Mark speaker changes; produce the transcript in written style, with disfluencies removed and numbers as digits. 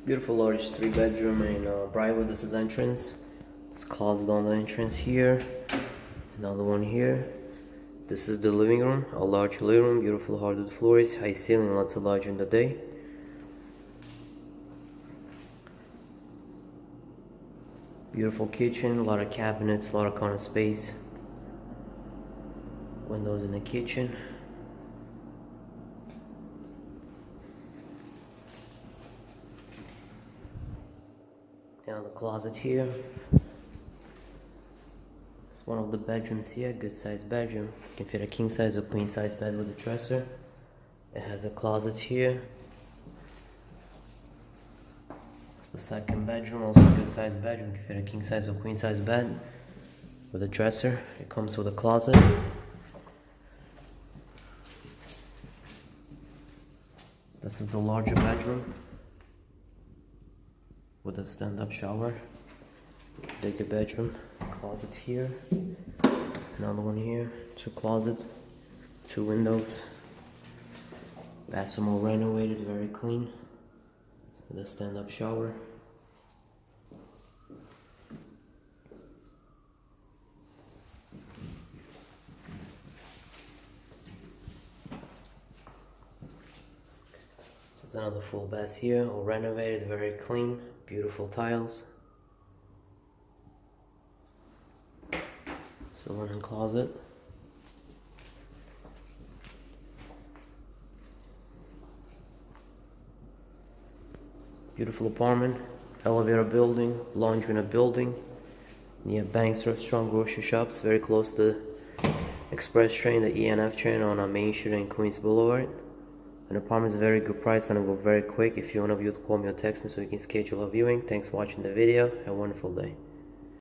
Speaker 1: Beautiful large 3-bedroom in Briarwood. This is entrance. It's closet on the entrance here. Another one here. This is the living room, a large living room, beautiful hardwood floors, high ceiling, lots of light in the day. Beautiful kitchen, a lot of cabinets, a lot of corner space. Windows in the kitchen. Down the closet here. It's one of the bedrooms here, good sized bedroom. You can fit a king size or queen size bed with a dresser. It has a closet here. It's the second bedroom, also a good sized bedroom. You can fit a king size or queen size bed with a dresser. It comes with a closet. This is the larger bedroom with a stand-up shower. Bigger bedroom, closets here, another one here, 2 closets, 2 windows. Bathroom all renovated, very clean, with a stand-up shower. There's another full bath here, all renovated, very clean, beautiful tiles. It's the linen closet. Beautiful apartment, elevator building, laundry in a building, near Banks Restaurant, grocery shops, very close to the express train, the ENF train on Main Street and Queens Boulevard. An apartment is a very good price, gonna go very quick. If you want to view, call me or text me so you can schedule a viewing. Thanks for watching the video. Have a wonderful day.